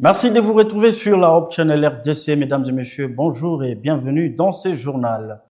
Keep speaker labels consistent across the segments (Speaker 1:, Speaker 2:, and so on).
Speaker 1: Merci de vous retrouver sur la Hope Channel RDC, mesdames et messieurs. Bonjour et bienvenue dans ce journal.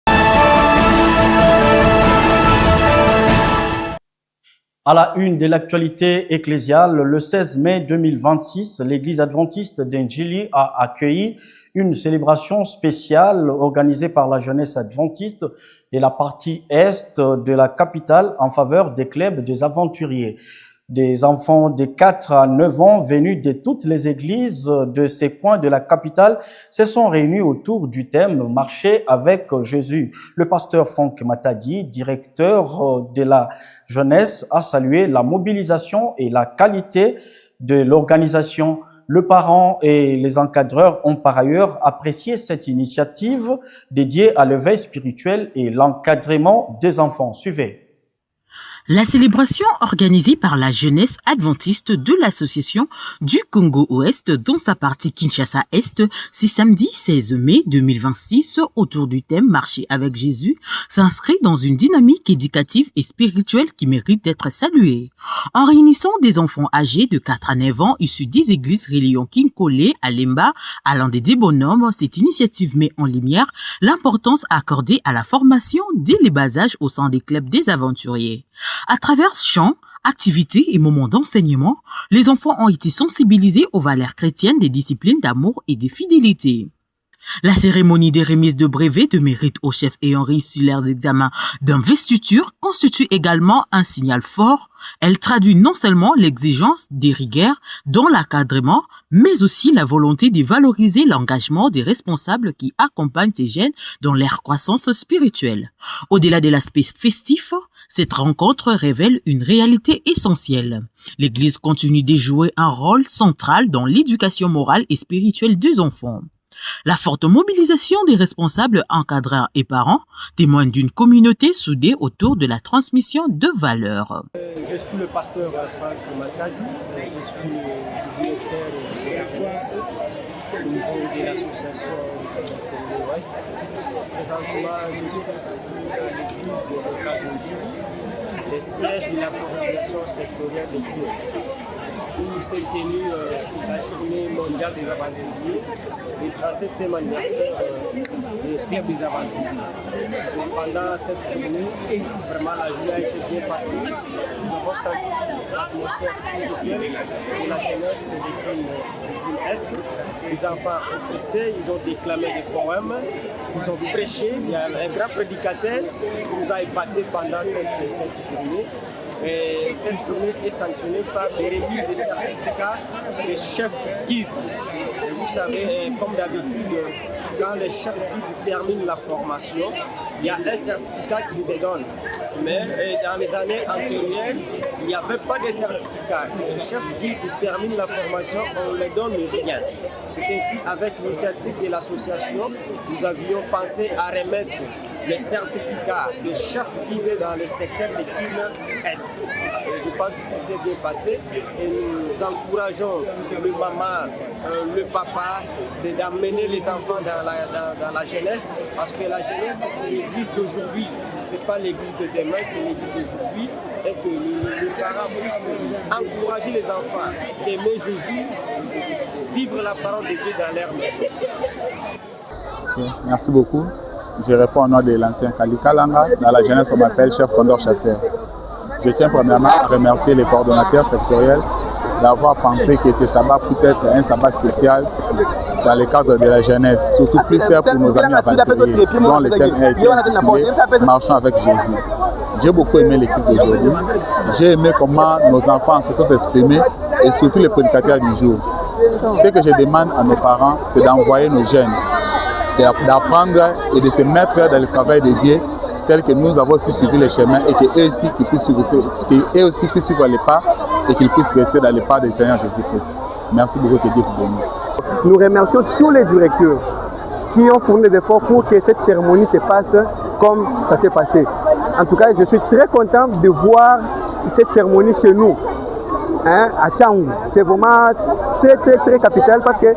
Speaker 1: À la une de l'actualité ecclésiale, le 16 mai 2026, l'église adventiste d'Indjili a accueilli une célébration spéciale organisée par la jeunesse adventiste de la partie est de la capitale en faveur des clubs des aventuriers. Des enfants de 4 à 9 ans venus de toutes les églises de ces coins de la capitale se sont réunis autour du thème « Marcher avec Jésus ». Le pasteur Franck Matadi, directeur de la jeunesse, a salué la mobilisation et la qualité de l'organisation. Le parent et les encadreurs ont par ailleurs apprécié cette initiative dédiée à l'éveil spirituel et l'encadrement des enfants. Suivez.
Speaker 2: La célébration organisée par la jeunesse adventiste de l'association du Congo-Ouest dans sa partie Kinshasa-Est, ce samedi 16 mai 2026 autour du thème « Marcher avec Jésus » s'inscrit dans une dynamique éducative et spirituelle qui mérite d'être saluée. En réunissant des enfants âgés de 4 à 9 ans issus des églises reliant Kinkole à Lemba, allant des bonhommes, cette initiative met en lumière l'importance accordée à la formation dès les bas âges au sein des clubs des aventuriers. À travers chants, activités et moments d'enseignement, les enfants ont été sensibilisés aux valeurs chrétiennes des disciplines d'amour et de fidélité. La cérémonie des remises de brevets de mérite aux chefs ayant réussi leurs examens d'investiture constitue également un signal fort. Elle traduit non seulement l'exigence des rigueurs dans l'encadrement, mais aussi la volonté de valoriser l'engagement des responsables qui accompagnent ces jeunes dans leur croissance spirituelle. Au-delà de l'aspect festif, cette rencontre révèle une réalité essentielle. L'Église continue de jouer un rôle central dans l'éducation morale et spirituelle des enfants. La forte mobilisation des responsables, encadreurs et parents témoigne d'une communauté soudée autour de la transmission de valeurs.
Speaker 3: Je suis le pasteur Franck Matadi, je suis le directeur de la jeunesse au niveau de l'association Congo-Ouest. Présentement, je suis ici à l'église locale d'Indjili, le siège de la coordination sectorielle de Kieu-Est, où s'est tenue la journée mondiale des aventuriers, le 37e anniversaire des clubs des aventuriers. Et pendant cette journée, vraiment la journée a été bien passée. Nous avons senti l'atmosphère spirituelle de la jeunesse des films de l'Est. Les enfants ont presté, ils ont déclamé des poèmes, ils ont prêché. Il y a un grand prédicateur qui nous a épaté pendant cette journée. Et cette journée est sanctionnée par les remises des certificats des chefs guides. Et vous savez, comme d'habitude, quand les chefs guides terminent la formation, il y a un certificat qui se donne. Mais dans les années antérieures, il n'y avait pas de certificat. Les chefs guides terminent la formation, on ne les donne rien. C'est ainsi, avec l'initiative de l'association, nous avions pensé à remettre les certificats de chef guide dans le secteur de Kivu-Est. Je pense que c'était bien passé et nous encourageons le maman, le papa d'amener les enfants dans la jeunesse, parce que la jeunesse c'est l'église d'aujourd'hui, c'est pas l'église de demain, c'est l'église d'aujourd'hui, et que les parents puissent encourager les enfants, aimer Jésus, vivre la parole de Dieu dans leur maison.
Speaker 4: Okay, merci beaucoup. Je réponds au nom de l'ancien Kali Kalanga. Dans la jeunesse, on m'appelle chef Condor Chasseur. Je tiens premièrement à remercier les coordonnateurs sectoriels d'avoir pensé que ce sabbat puisse être un sabbat spécial dans le cadre de la jeunesse, surtout plus pour nos amis aventuriers, dont le thème est intitulé « Marchons avec Jésus ». J'ai beaucoup aimé l'équipe d'aujourd'hui. J'ai aimé comment nos enfants se sont exprimés et surtout les prédicateurs du jour. Ce que je demande à nos parents, c'est d'envoyer nos jeunes, d'apprendre et de se mettre dans le travail de Dieu tel que nous avons aussi suivi les chemins et qu'eux aussi puissent suivre les pas et qu'ils puissent rester dans les pas du Seigneur Jésus-Christ. Merci beaucoup, que Dieu vous bénisse.
Speaker 5: Nous remercions tous les directeurs qui ont fourni des efforts pour que cette cérémonie se passe comme ça s'est passé. En tout cas, je suis très content de voir cette cérémonie chez nous. À Tchangou. C'est vraiment très capital parce que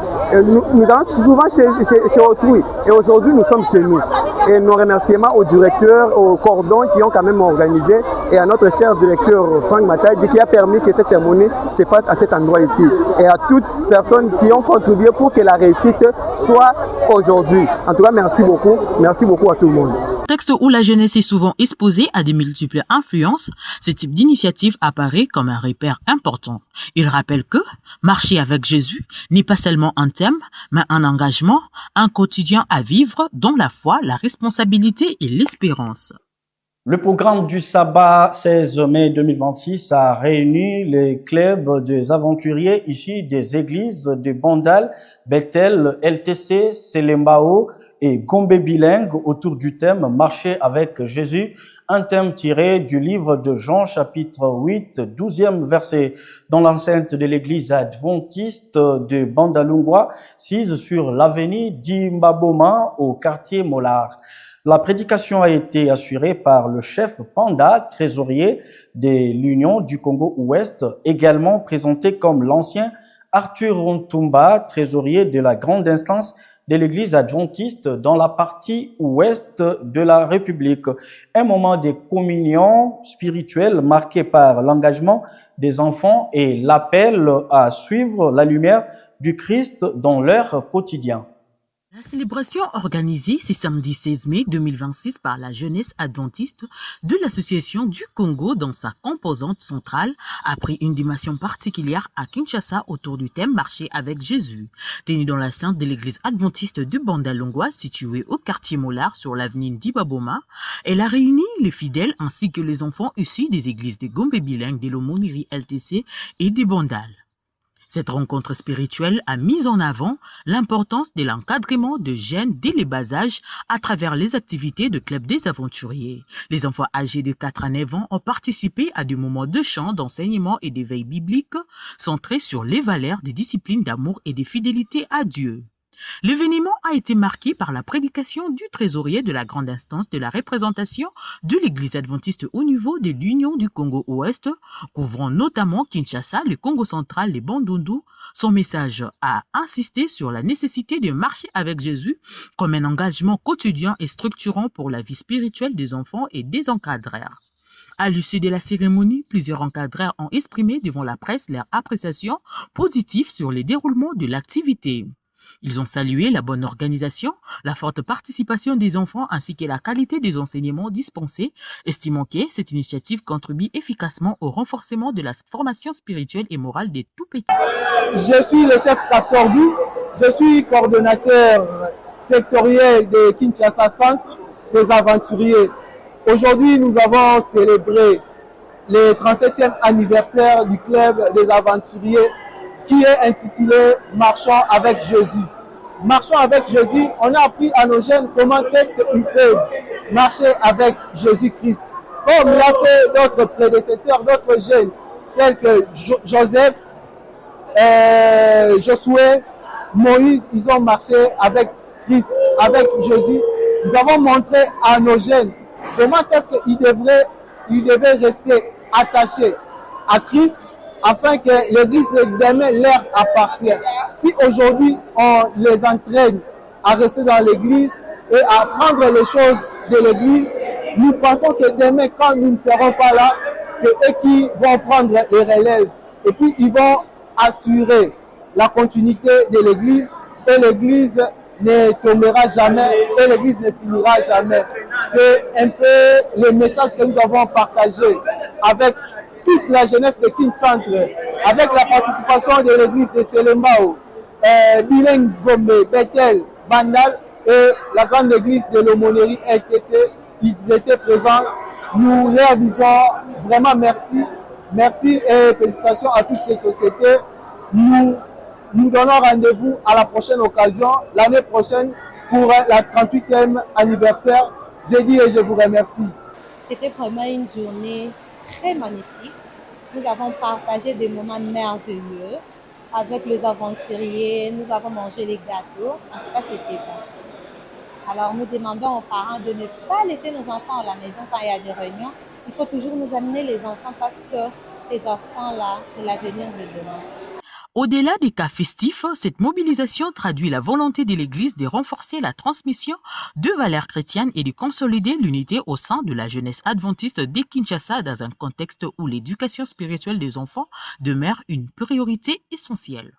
Speaker 5: nous allons souvent chez autrui et aujourd'hui nous sommes chez nous. Et nos remerciements aux directeurs, aux cordons qui ont quand même organisé et à notre cher directeur Franck Matadi qui a permis que cette cérémonie se passe à cet endroit ici. Et à toutes personnes qui ont contribué pour que la réussite soit aujourd'hui. En tout cas, merci beaucoup à tout le monde.
Speaker 2: Texte où la jeunesse est souvent exposée à de multiples influences, ce type d'initiative apparaît comme un repère important. Il rappelle que marcher avec Jésus n'est pas seulement un thème, mais un engagement, un quotidien à vivre dont la foi, la responsabilité et l'espérance.
Speaker 1: Le programme du sabbat 16 mai 2026 a réuni les clubs des aventuriers issus des églises de Bandal, Bethel, LTC, Selembao et Gombe bilingue autour du thème « Marcher avec Jésus », un thème tiré du livre de Jean chapitre 8, 12e verset. Dans l'enceinte de l'église adventiste de Bandalungwa, sise sur l'avenue d'Imbaboma au quartier Mollard. La prédication a été assurée par le chef Panda, trésorier de l'Union du Congo-Ouest, également présenté comme l'ancien Arthur Ntumba, trésorier de la grande instance de l'église adventiste dans la partie ouest de la République. Un moment de communion spirituelle marqué par l'engagement des enfants et l'appel à suivre la lumière du Christ dans leur quotidien.
Speaker 2: La célébration organisée ce samedi 16 mai 2026 par la jeunesse adventiste de l'Association du Congo dans sa composante centrale a pris une dimension particulière à Kinshasa autour du thème Marcher avec Jésus. Tenue dans la sainte de l'église adventiste de Bandalungwa située au quartier Mollard sur l'avenue d'Ibaboma, elle a réuni les fidèles ainsi que les enfants issus des églises de Gombe bilingue, de l'Aumônerie LTC et des Bandal. Cette rencontre spirituelle a mis en avant l'importance de l'encadrement de jeunes dès les bas âges à travers les activités de club des aventuriers. Les enfants âgés de 4 à 9 ans ont participé à des moments de chant, d'enseignement et d'éveil biblique centrés sur les valeurs des disciplines d'amour et de fidélité à Dieu. L'événement a été marqué par la prédication du trésorier de la grande instance de la représentation de l'église adventiste au niveau de l'Union du Congo-Ouest, couvrant notamment Kinshasa, le Congo central, les Bandundu. Son message a insisté sur la nécessité de marcher avec Jésus comme un engagement quotidien et structurant pour la vie spirituelle des enfants et des encadreurs. À l'issue de la cérémonie, plusieurs encadreurs ont exprimé devant la presse leur appréciation positive sur le déroulement de l'activité. Ils ont salué la bonne organisation, la forte participation des enfants ainsi que la qualité des enseignements dispensés, estimant que cette initiative contribue efficacement au renforcement de la formation spirituelle et morale des tout-petits.
Speaker 6: Je suis le chef Castordu, je suis coordonnateur sectoriel de Kinshasa Centre des aventuriers. Aujourd'hui, nous avons célébré le 37e anniversaire du club des aventuriers qui est intitulé « Marchons avec Jésus ». Marchons avec Jésus, on a appris à nos jeunes comment est-ce qu'ils peuvent marcher avec Jésus-Christ. Comme l'a fait d'autres prédécesseurs, d'autres jeunes, tels que Joseph, Josué, Moïse, ils ont marché avec Christ, avec Jésus. Nous avons montré à nos jeunes comment est-ce qu'ils devaient rester attachés à Christ, afin que l'église de demain leur appartient. Si aujourd'hui on les entraîne à rester dans l'église et à prendre les choses de l'église, nous pensons que demain, quand nous ne serons pas là, c'est eux qui vont prendre les relèves. Et puis ils vont assurer la continuité de l'église et l'église ne tombera jamais et l'église ne finira jamais. C'est un peu le message que nous avons partagé avec toute la jeunesse de Kin Centre, avec la participation de l'église de Selembao, Bilingue Gombe, Bethel, Bandal et la grande église de l'Aumônerie LTC. Ils étaient présents. Nous leur disons vraiment merci. Merci et félicitations à toutes ces sociétés. Nous donnons rendez-vous à la prochaine occasion, l'année prochaine, pour la 38e anniversaire. J'ai dit et je vous remercie.
Speaker 7: C'était vraiment une journée très magnifique. Nous avons partagé des moments merveilleux avec les aventuriers. Nous avons mangé les gâteaux. En tout cas, c'était bon. Alors, nous demandons aux parents de ne pas laisser nos enfants à la maison quand il y a des réunions. Il faut toujours nous amener les enfants parce que ces enfants-là, c'est l'avenir de demain.
Speaker 2: Au-delà des cas festifs, cette mobilisation traduit la volonté de l'Église de renforcer la transmission de valeurs chrétiennes et de consolider l'unité au sein de la jeunesse adventiste de Kinshasa dans un contexte où l'éducation spirituelle des enfants demeure une priorité essentielle.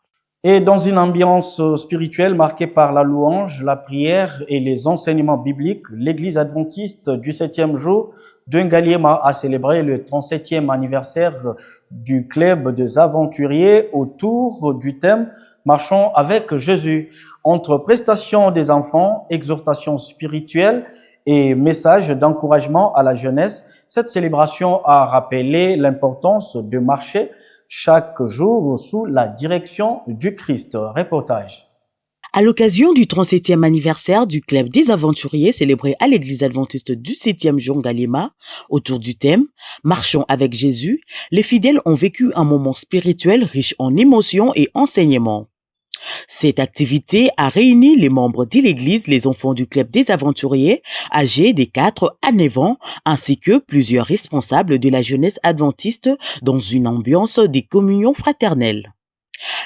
Speaker 1: Et dans une ambiance spirituelle marquée par la louange, la prière et les enseignements bibliques, l'Église adventiste du 7e jour de Ngaliema a célébré le 37e anniversaire du club des aventuriers autour du thème « Marchons avec Jésus ». Entre prestations des enfants, exhortations spirituelles et messages d'encouragement à la jeunesse, cette célébration a rappelé l'importance de marcher chaque jour sous la direction du Christ. Reportage.
Speaker 2: À l'occasion du 37e anniversaire du Club des Aventuriers célébré à l'église adventiste du 7e jour Ngaliema, autour du thème « Marchons avec Jésus », les fidèles ont vécu un moment spirituel riche en émotions et enseignements. Cette activité a réuni les membres de l'église, les enfants du Club des Aventuriers, âgés des 4 à 9 ans, ainsi que plusieurs responsables de la jeunesse adventiste dans une ambiance de communion fraternelle.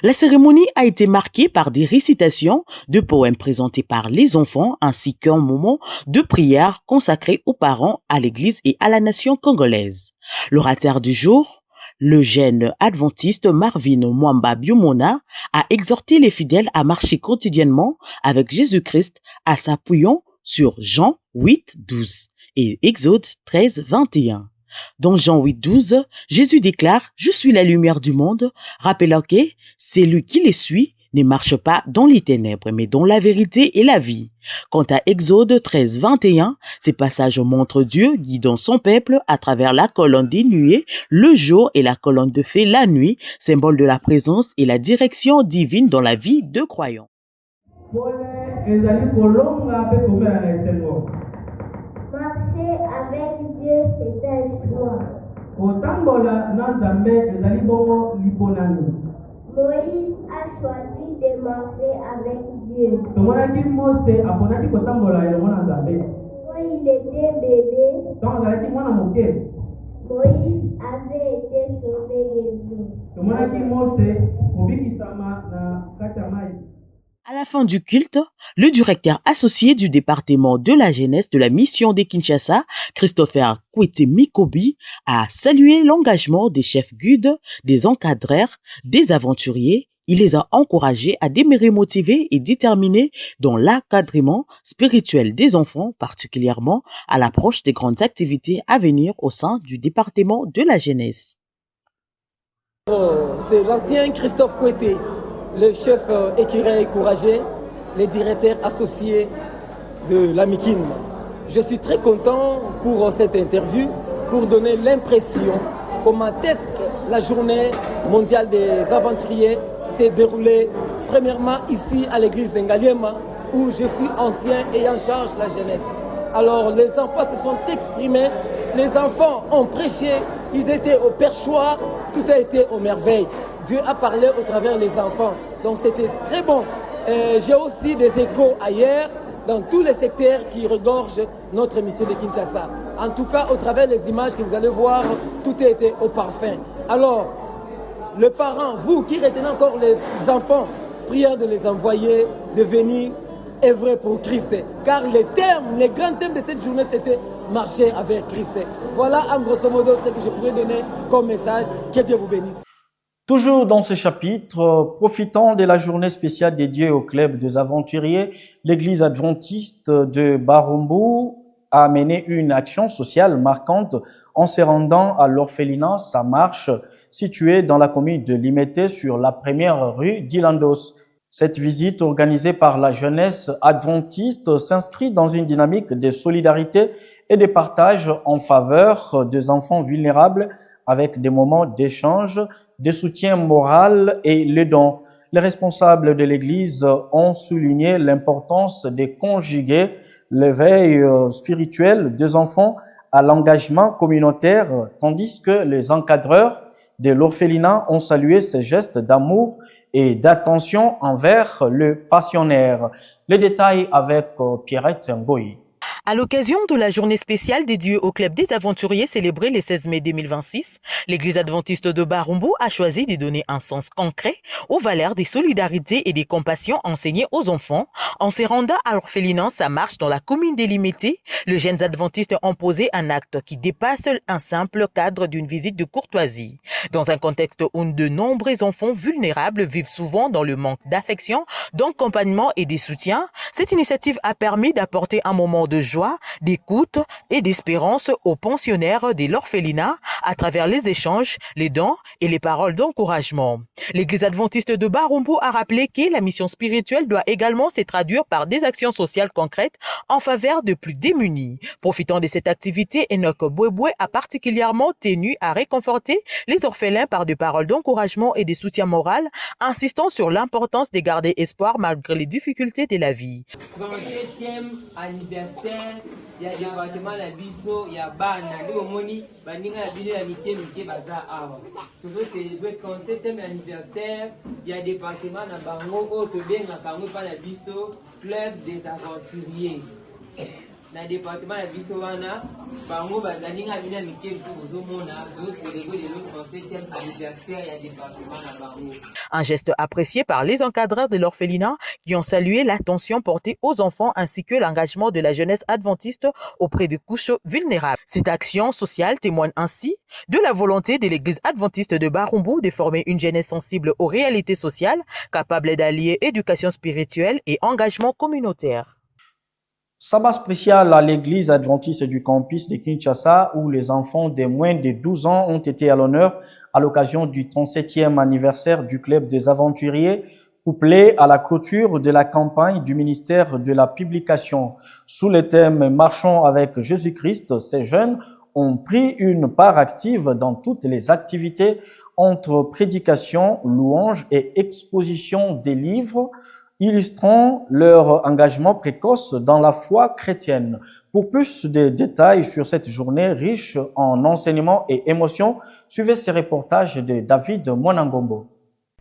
Speaker 2: La cérémonie a été marquée par des récitations de poèmes présentés par les enfants ainsi qu'un moment de prière consacré aux parents, à l'église et à la nation congolaise. L'orateur du jour, le jeune adventiste Marvin Mwamba Biomona, a exhorté les fidèles à marcher quotidiennement avec Jésus-Christ en s'appuyant sur Jean 8, 12 et Exode 13, 21. Dans Jean 8, 12, Jésus déclare « Je suis la lumière du monde », rappelant que celui qui les suit ne marche pas dans les ténèbres, mais dans la vérité et la vie. Quant à Exode 13, 21, ces passages montrent Dieu guidant son peuple à travers la colonne des nuées, le jour et la colonne de feu la nuit, symbole de la présence et la direction divine dans la vie de croyants.
Speaker 8: Marcher avec Dieu, c'est un choix. Moïse a choisi de marcher avec Dieu. Quand il était bébé, Moïse avait été sauvé des eaux.
Speaker 2: À la fin du culte, le directeur associé du département de la jeunesse de la mission de Kinshasa, Christopher Kwete-Mikobi, a salué l'engagement des chefs guides, des encadreurs, des aventuriers. Il les a encouragés à demeurer motivés et déterminés dans l'encadrement spirituel des enfants, particulièrement à l'approche des grandes activités à venir au sein du département de la jeunesse.
Speaker 9: C'est l'ancien Christophe Kwete, le chef écureuil courageux, le directeur associé de la MIKIN. Je suis très content pour cette interview, pour donner l'impression comment est-ce que la journée mondiale des aventuriers s'est déroulée premièrement ici à l'église d'Ngaliema, où je suis ancien et en charge de la jeunesse. Alors les enfants se sont exprimés, les enfants ont prêché, ils étaient au perchoir, tout a été aux merveilles. Dieu a parlé au travers des enfants, donc c'était très bon. J'ai aussi des échos ailleurs, dans tous les secteurs qui regorgent notre mission de Kinshasa. En tout cas, au travers des images que vous allez voir, tout a été au parfum. Alors, les parents, vous qui retenez encore les enfants, priez de les envoyer, de venir œuvrer pour Christ. Car les grands thèmes de cette journée, c'était marcher avec Christ. Voilà en grosso modo ce que je pourrais donner comme message. Que Dieu vous bénisse.
Speaker 1: Toujours dans ce chapitre, profitant de la journée spéciale dédiée au club des aventuriers, l'église adventiste de Barumbu a mené une action sociale marquante en se rendant à l'orphelinat Sa Marche, situé dans la commune de Limete sur la première rue d'Ilandos. Cette visite organisée par la jeunesse adventiste s'inscrit dans une dynamique de solidarité et de partage en faveur des enfants vulnérables avec des moments d'échange, de soutien moral et les dons. Les responsables de l'Église ont souligné l'importance de conjuguer l'éveil spirituel des enfants à l'engagement communautaire, tandis que les encadreurs de l'orphelinat ont salué ces gestes d'amour et d'attention envers le passionnaire. Les détails avec Pierrette Ngoyi.
Speaker 2: À l'occasion de la journée spéciale dédiée au Club des Aventuriers célébrée le 16 mai 2026, l'Église adventiste de Barumbu a choisi de donner un sens concret aux valeurs de solidarité et de compassion enseignées aux enfants. En se rendant à l'orphelinat sa marche dans la commune délimitée, les jeunes adventistes ont posé un acte qui dépasse un simple cadre d'une visite de courtoisie. Dans un contexte où de nombreux enfants vulnérables vivent souvent dans le manque d'affection, d'accompagnement et de soutien, cette initiative a permis d'apporter un moment de joie, d'écoute et d'espérance aux pensionnaires de l'orphelinat à travers les échanges, les dons et les paroles d'encouragement. L'Église adventiste de Barumbu a rappelé que la mission spirituelle doit également se traduire par des actions sociales concrètes en faveur de plus démunis. Profitant de cette activité, Enoch Bouéboué a particulièrement tenu à réconforter les orphelins par des paroles d'encouragement et de soutien moral, insistant sur l'importance de garder espoir malgré les difficultés de la vie.
Speaker 10: 37e anniversaire ya département la biso ya bana ndio moni baninga ya bino ya mike baza awa toujours célébrer 37e anniversaire ya département na bango o to benga kango pa na biso club des aventuriers na département ya biso wana bango bazaninga bino ya mike bozomona do célébrer le 37e anniversaire ya département na bango.
Speaker 2: Un geste apprécié par les encadreurs de l'orphelinat qui ont salué l'attention portée aux enfants ainsi que l'engagement de la jeunesse adventiste auprès des couches vulnérables. Cette action sociale témoigne ainsi de la volonté de l'Église adventiste de Barumbu de former une jeunesse sensible aux réalités sociales, capable d'allier éducation spirituelle et engagement communautaire.
Speaker 1: Sabbat spécial à l'église adventiste du campus de Kinshasa où les enfants de moins de 12 ans ont été à l'honneur à l'occasion du 37e anniversaire du Club des Aventuriers, couplé à la clôture de la campagne du ministère de la Publication. Sous le thème « Marchons avec Jésus-Christ », ces jeunes ont pris une part active dans toutes les activités entre prédication, louange et exposition des livres, illustrant leur engagement précoce dans la foi chrétienne. Pour plus de détails sur cette journée riche en enseignements et émotions, suivez ces reportages de David Mwanangombo.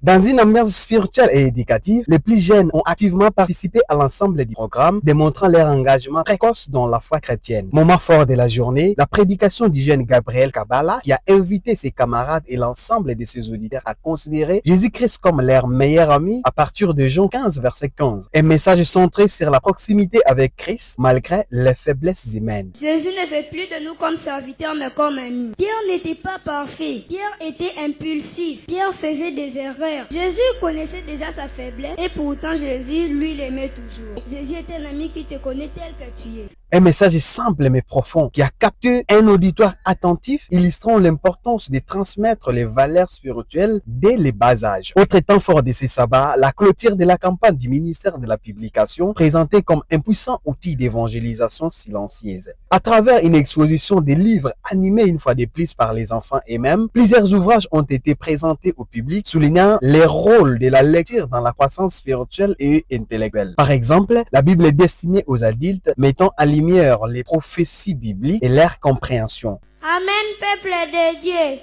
Speaker 11: Dans une ambiance spirituelle et éducative, les plus jeunes ont activement participé à l'ensemble du programme, démontrant leur engagement précoce dans la foi chrétienne. Moment fort de la journée, la prédication du jeune Gabriel Kabala, qui a invité ses camarades et l'ensemble de ses auditeurs à considérer Jésus-Christ comme leur meilleur ami à partir de Jean 15, verset 15. Un message centré sur la proximité avec Christ, malgré les faiblesses humaines.
Speaker 12: Jésus ne fait plus de nous comme serviteurs, mais comme amis. Pierre n'était pas parfait. Pierre était impulsif. Pierre faisait des erreurs. Jésus connaissait déjà sa faiblesse et pourtant Jésus, lui, l'aimait toujours. Jésus est un ami qui te connaît tel que tu es.
Speaker 11: Un message simple mais profond qui a capté un auditoire attentif, illustrant l'importance de transmettre les valeurs spirituelles dès les bas âges. Autre temps fort de ces sabbats, la clôture de la campagne du ministère de la Publication, présentée comme un puissant outil d'évangélisation silencieuse. À travers une exposition des livres animés une fois de plus par les enfants eux-mêmes, plusieurs ouvrages ont été présentés au public, soulignant les rôles de la lecture dans la croissance spirituelle et intellectuelle. Par exemple, la Bible est destinée aux adultes, mettant à lumière les prophéties bibliques et leur compréhension.
Speaker 12: Amen, peuple de Dieu.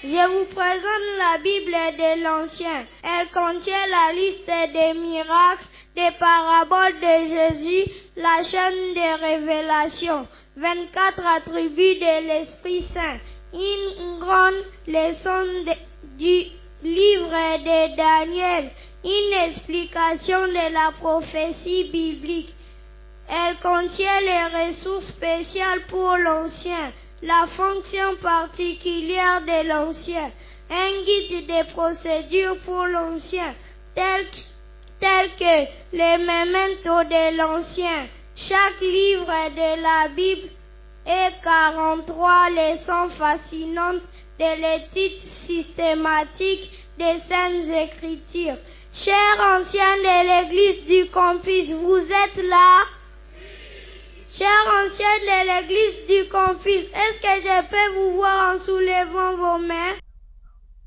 Speaker 12: Je vous présente la Bible de l'Ancien. Elle contient la liste des miracles, des paraboles de Jésus, la chaîne des révélations, 24 attributs de l'Esprit Saint, une grande leçon du livre de Daniel, une explication de la prophétie biblique. Elle contient les ressources spéciales pour l'Ancien, la fonction particulière de l'Ancien, un guide de procédures pour l'Ancien, tel que les mementos de l'Ancien. Chaque livre de la Bible est 43 leçons fascinantes de l'étude systématique des Saintes Écritures. Chers anciens de l'Église du campus, vous êtes là? Chers anciens de l'Église du campus, est-ce que je peux vous voir en soulevant vos mains?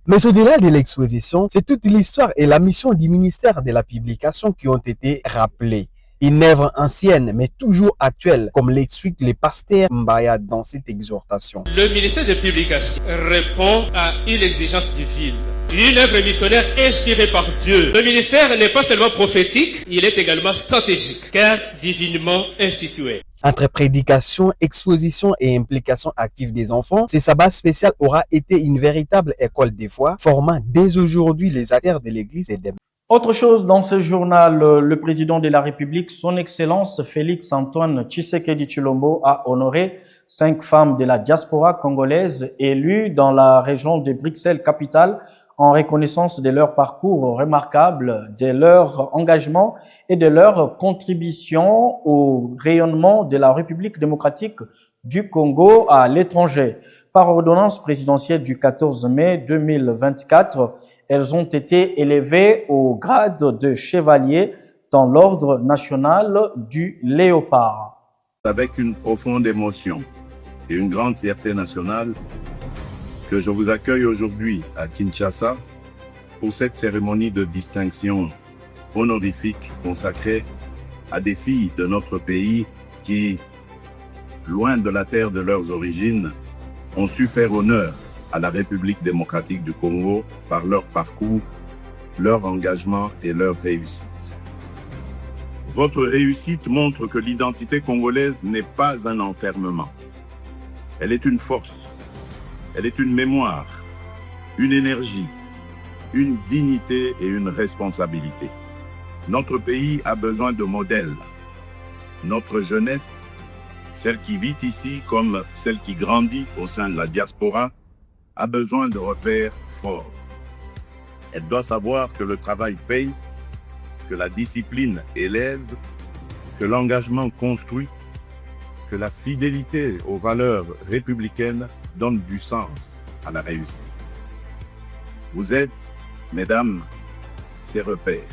Speaker 11: Mais au-delà de l'exposition, c'est toute l'histoire et la mission du ministère de la Publication qui ont été rappelées. Une œuvre ancienne, mais toujours actuelle, comme l'explique le pasteur Mbaya dans cette exhortation.
Speaker 13: Le ministère de Publication répond à une exigence divine. Une œuvre missionnaire inspirée par Dieu. Le ministère n'est pas seulement prophétique, il est également stratégique, car divinement institué.
Speaker 11: Entre prédication, exposition et implication active des enfants, ce sabbat spécial aura été une véritable école des foi, formant dès aujourd'hui les acteurs de l'Église et des...
Speaker 1: Autre chose dans ce journal, le président de la République, son Excellence Félix Antoine Tshisekedi Tshilombo, a honoré 5 femmes de la diaspora congolaise élues dans la région de Bruxelles-Capitale en reconnaissance de leur parcours remarquable, de leur engagement et de leur contribution au rayonnement de la République démocratique du Congo à l'étranger. Par ordonnance présidentielle du 14 mai 2024, elles ont été élevées au grade de chevalier dans l'ordre national du Léopard.
Speaker 14: Avec une profonde émotion et une grande fierté nationale, que je vous accueille aujourd'hui à Kinshasa pour cette cérémonie de distinction honorifique consacrée à des filles de notre pays qui, loin de la terre de leurs origines, ont su faire honneur à la République démocratique du Congo par leur parcours, leur engagement et leur réussite. Votre réussite montre que l'identité congolaise n'est pas un enfermement. Elle est une force, elle est une mémoire, une énergie, une dignité et une responsabilité. Notre pays a besoin de modèles. Notre jeunesse, celle qui vit ici comme celle qui grandit au sein de la diaspora, a besoin de repères forts. Elle doit savoir que le travail paye, que la discipline élève, que l'engagement construit, que la fidélité aux valeurs républicaines donne du sens à la réussite. Vous êtes, mesdames, ces repères.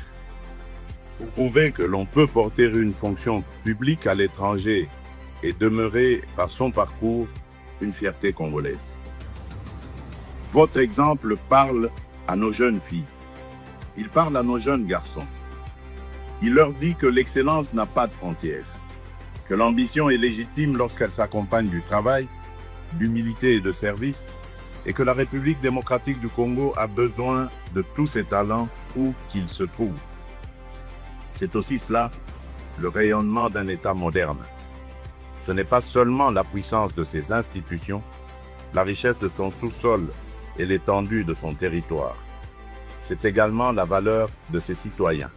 Speaker 14: Vous prouvez que l'on peut porter une fonction publique à l'étranger et demeurer par son parcours une fierté congolaise. Votre exemple parle à nos jeunes filles. Il parle à nos jeunes garçons. Il leur dit que l'excellence n'a pas de frontières, que l'ambition est légitime lorsqu'elle s'accompagne du travail, d'humilité et de service, et que la République démocratique du Congo a besoin de tous ses talents où qu'ils se trouvent. C'est aussi cela, le rayonnement d'un État moderne. Ce n'est pas seulement la puissance de ses institutions, la richesse de son sous-sol et l'étendue de son territoire. C'est également la valeur de ses citoyens.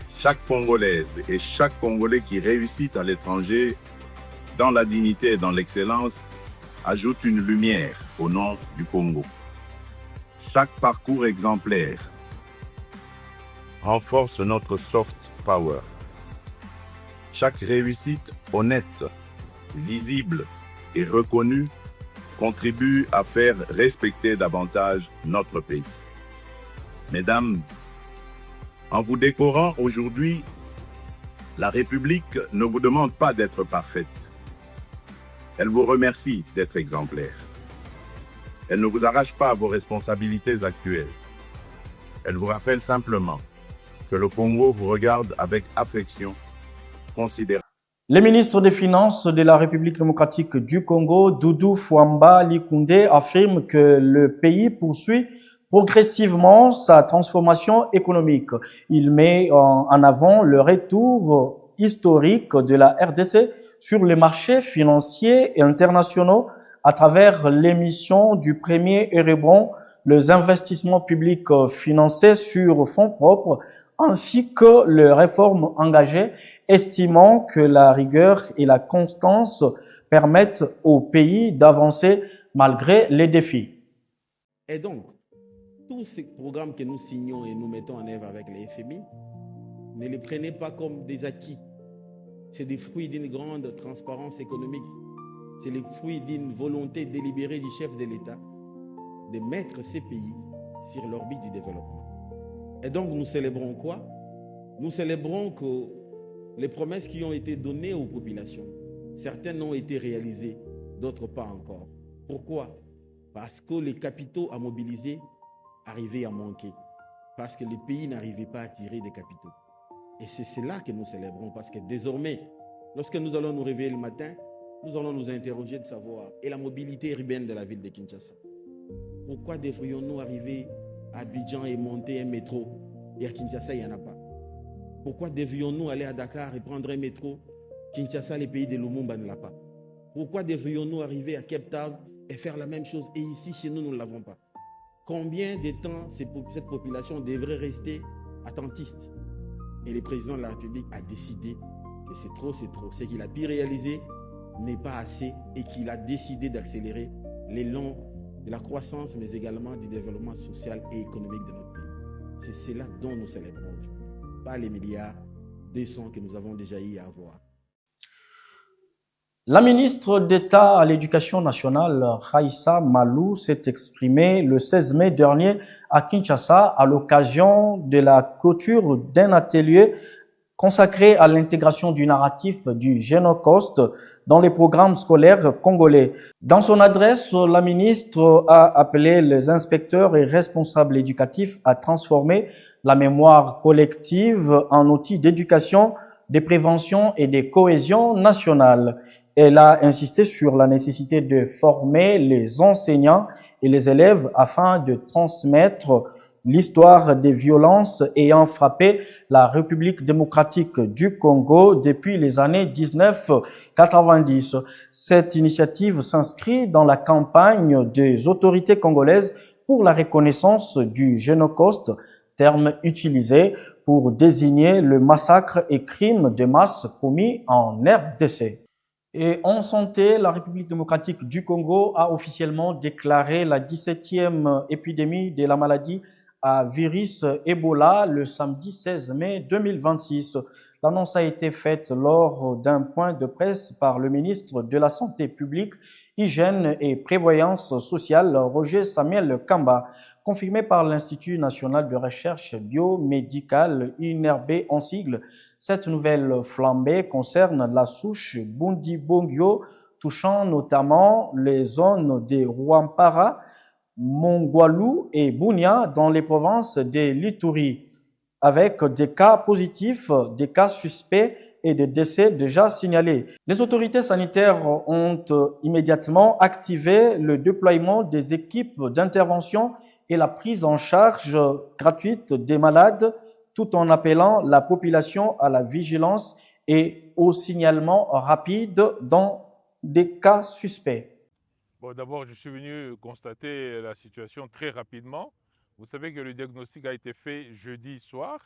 Speaker 14: Chaque Congolaise et chaque Congolais qui réussit à l'étranger, dans la dignité et dans l'excellence, ajoute une lumière au nom du Congo. Chaque parcours exemplaire renforce notre soft power. Chaque réussite honnête, visible et reconnue contribue à faire respecter davantage notre pays. Mesdames, en vous décorant aujourd'hui, la République ne vous demande pas d'être parfaite. Elle vous remercie d'être exemplaire. Elle ne vous arrache pas à vos responsabilités actuelles. Elle vous rappelle simplement que le Congo vous regarde avec affection considérable.
Speaker 1: Le ministre des Finances de la République démocratique du Congo, Doudou Fouamba Likoundé, affirme que le pays poursuit progressivement sa transformation économique. Il met en avant le retour historique de la RDC sur les marchés financiers et internationaux à travers l'émission du premier Eurobond, les investissements publics financés sur fonds propres, ainsi que les réformes engagées, estimant que la rigueur et la constance permettent au pays d'avancer malgré les défis.
Speaker 15: Et donc, tous ces programmes que nous signons et nous mettons en œuvre avec les FMI, ne les prenez pas comme des acquis. C'est des fruits d'une grande transparence économique. C'est les fruits d'une volonté délibérée du chef de l'État de mettre ces pays sur l'orbite du développement. Et donc nous célébrons quoi? Nous célébrons que les promesses qui ont été données aux populations, certaines ont été réalisées, d'autres pas encore. Pourquoi? Parce que les capitaux à mobiliser arrivaient à manquer. Parce que les pays n'arrivaient pas à tirer des capitaux. Et c'est cela que nous célébrons, parce que désormais, lorsque nous allons nous réveiller le matin, nous allons nous interroger de savoir, et la mobilité urbaine de la ville de Kinshasa, pourquoi devrions-nous arriver à Abidjan et monter un métro, et à Kinshasa, il n'y en a pas? Pourquoi devions-nous aller à Dakar et prendre un métro, Kinshasa, les pays de Lumumba ne l'a pas. Pourquoi devrions-nous arriver à Cape Town et faire la même chose et ici, chez nous, nous ne l'avons pas? Combien de temps cette population devrait rester attentiste? Et le président de la République a décidé que c'est trop, c'est trop. Ce qu'il a pu réaliser n'est pas assez et qu'il a décidé d'accélérer l'élan de la croissance, mais également du développement social et économique de notre pays. C'est cela dont nous célébrons aujourd'hui, pas les milliards, 200 que nous avons déjà eu à avoir.
Speaker 1: La ministre d'État à l'Éducation nationale, Raissa Malou, s'est exprimée le 16 mai dernier à Kinshasa à l'occasion de la clôture d'un atelier consacré à l'intégration du narratif du Génocoste dans les programmes scolaires congolais. Dans son adresse, la ministre a appelé les inspecteurs et responsables éducatifs à transformer la mémoire collective en outil d'éducation, de prévention et de cohésion nationale. Elle a insisté sur la nécessité de former les enseignants et les élèves afin de transmettre l'histoire des violences ayant frappé la République démocratique du Congo depuis les années 1990. Cette initiative s'inscrit dans la campagne des autorités congolaises pour la reconnaissance du Génocoste, terme utilisé pour désigner le massacre et crimes de masse commis en RDC. Et en santé, la République démocratique du Congo a officiellement déclaré la 17e épidémie de la maladie à virus Ebola le samedi 16 mai 2026. L'annonce a été faite lors d'un point de presse par le ministre de la Santé publique, Hygiène et Prévoyance sociale, Roger Samuel Kamba, confirmé par l'Institut national de recherche biomédicale, INRB en sigle. Cette nouvelle flambée concerne la souche Bundibongyo, touchant notamment les zones de Rwampara, Mongwalu et Bunia dans les provinces de l'Ituri, avec des cas positifs, des cas suspects et des décès déjà signalés. Les autorités sanitaires ont immédiatement activé le déploiement des équipes d'intervention et la prise en charge gratuite des malades, tout en appelant la population à la vigilance et au signalement rapide dans des cas suspects.
Speaker 16: Bon, d'abord, je suis venu constater la situation très rapidement. Vous savez que le diagnostic a été fait jeudi soir.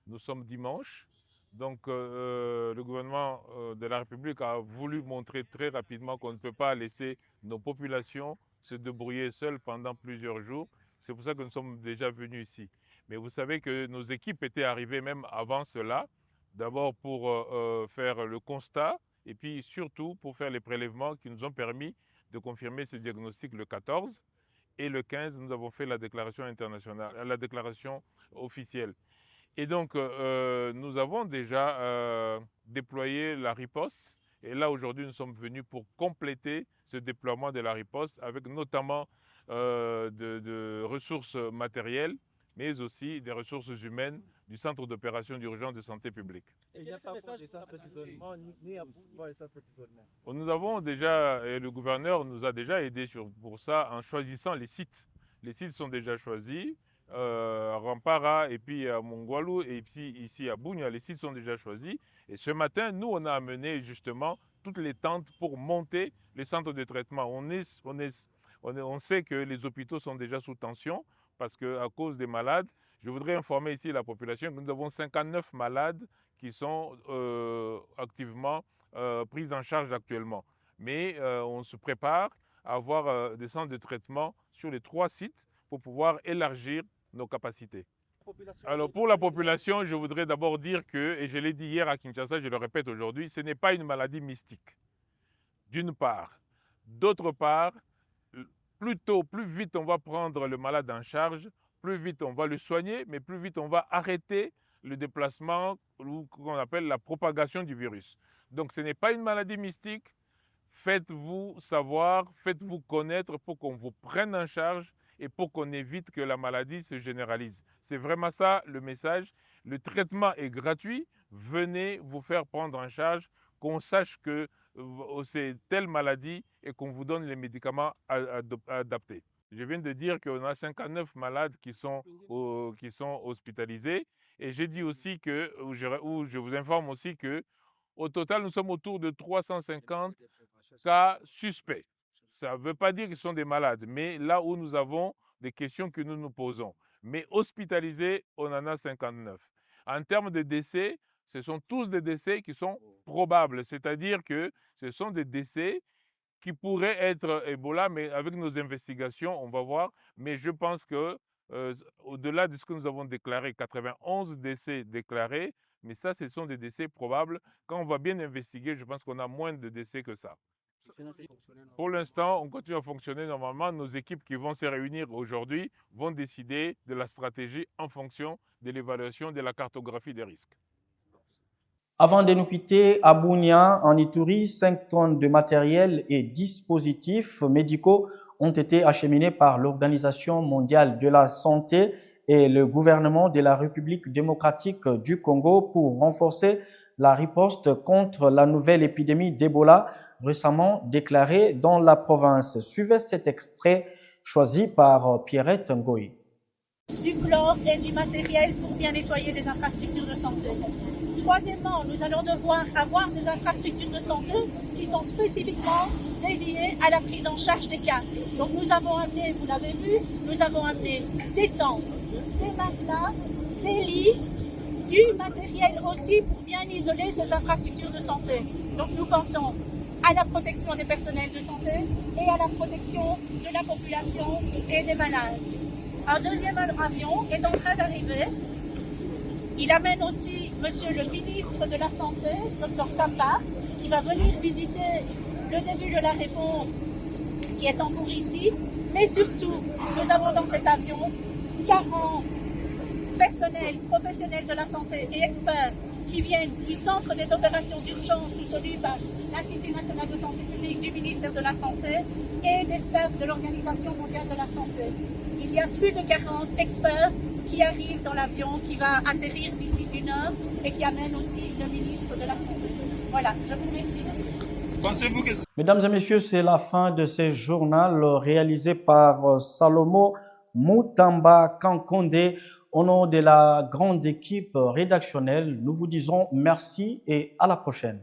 Speaker 16: Nous sommes dimanche. Donc, le gouvernement de la République a voulu montrer très rapidement qu'on ne peut pas laisser nos populations se débrouiller seules pendant plusieurs jours. C'est pour ça que nous sommes déjà venus ici. Mais vous savez que nos équipes étaient arrivées même avant cela. D'abord pour faire le constat et puis surtout pour faire les prélèvements qui nous ont permis de confirmer ce diagnostic le 14. Et le 15, nous avons fait la déclaration internationale, la déclaration officielle. Et donc, nous avons déjà déployé la riposte. Et là, aujourd'hui, nous sommes venus pour compléter ce déploiement de la riposte avec notamment de ressources matérielles, mais aussi des ressources humaines du Centre d'opération d'urgence de santé publique. Nous avons déjà, et le gouverneur nous a déjà aidé pour ça en choisissant les sites. Les sites sont déjà choisis. À Rwampara et puis à Mongwalu et puis ici à Bunia, les sites sont déjà choisis. Et ce matin, nous, on a amené justement toutes les tentes pour monter les centres de traitement. On sait que les hôpitaux sont déjà sous tension parce qu'à cause des malades, je voudrais informer ici la population que nous avons 59 malades qui sont activement pris en charge actuellement. Mais on se prépare à avoir des centres de traitement sur les 3 sites pour pouvoir élargir nos capacités. Alors pour la population, je voudrais d'abord dire que, et je l'ai dit hier à Kinshasa, je le répète aujourd'hui, ce n'est pas une maladie mystique, d'une part. D'autre part, plus vite on va prendre le malade en charge, plus vite on va le soigner, mais plus vite on va arrêter le déplacement qu'on appelle la propagation du virus. Donc ce n'est pas une maladie mystique, faites-vous savoir, faites-vous connaître pour qu'on vous prenne en charge et pour qu'on évite que la maladie se généralise. C'est vraiment ça le message. Le traitement est gratuit. Venez vous faire prendre en charge, qu'on sache que c'est telle maladie et qu'on vous donne les médicaments adaptés. Je viens de dire qu'on a 59 malades qui sont hospitalisés. Et j'ai dit aussi que, je vous informe aussi que Au total, nous sommes autour de 350 cas suspects. Ça ne veut pas dire qu'ils sont des malades, mais là où nous avons des questions que nous nous posons. Mais hospitalisés, on en a 59. En termes de décès, ce sont tous des décès qui sont probables, c'est-à-dire que ce sont des décès qui pourraient être Ebola, mais avec nos investigations, on va voir. Mais je pense que au-delà de ce que nous avons déclaré, 91 décès déclarés, mais ça, ce sont des décès probables. Quand on va bien investiguer, je pense qu'on a moins de décès que ça. Pour l'instant, on continue à fonctionner normalement. Nos équipes qui vont se réunir aujourd'hui vont décider de la stratégie en fonction de l'évaluation de la cartographie des risques.
Speaker 1: Avant de nous quitter, à Bunia, en Ituri, 5 tonnes de matériel et dispositifs médicaux ont été acheminés par l'Organisation mondiale de la santé et le gouvernement de la République démocratique du Congo pour renforcer la riposte contre la nouvelle épidémie d'Ebola récemment déclarée dans la province. Suivez cet extrait choisi par Pierrette Ngoï.
Speaker 17: Du chlore et du matériel pour bien nettoyer les infrastructures de santé. Troisièmement, nous allons devoir avoir des infrastructures de santé qui sont spécifiquement dédiées à la prise en charge des cas. Donc nous avons amené, vous l'avez vu, nous avons amené des tentes, des matelas, des lits, du matériel aussi pour bien isoler ces infrastructures de santé. Donc nous pensons à la protection des personnels de santé et à la protection de la population et des malades. Un deuxième avion est en train d'arriver. Il amène aussi Monsieur le ministre de la Santé, Dr Kamba, qui va venir visiter le début de la réponse qui est en cours ici. Mais surtout, nous avons dans cet avion 40 personnels professionnels de la santé et experts qui viennent du Centre des opérations d'urgence soutenu par l'Institut national de santé publique du ministère de la Santé et des staffs de l'Organisation mondiale de la santé. Il y a plus de 40 experts qui arrivent dans l'avion qui va atterrir d'ici 1 heure et qui amène aussi le ministre de la Santé. Voilà, je vous remercie.
Speaker 1: Pensez-vous que... Mesdames et messieurs, c'est la fin de ce journal réalisé par Salomo Mutamba Kankonde. Au nom de la grande équipe rédactionnelle, nous vous disons merci et à la prochaine.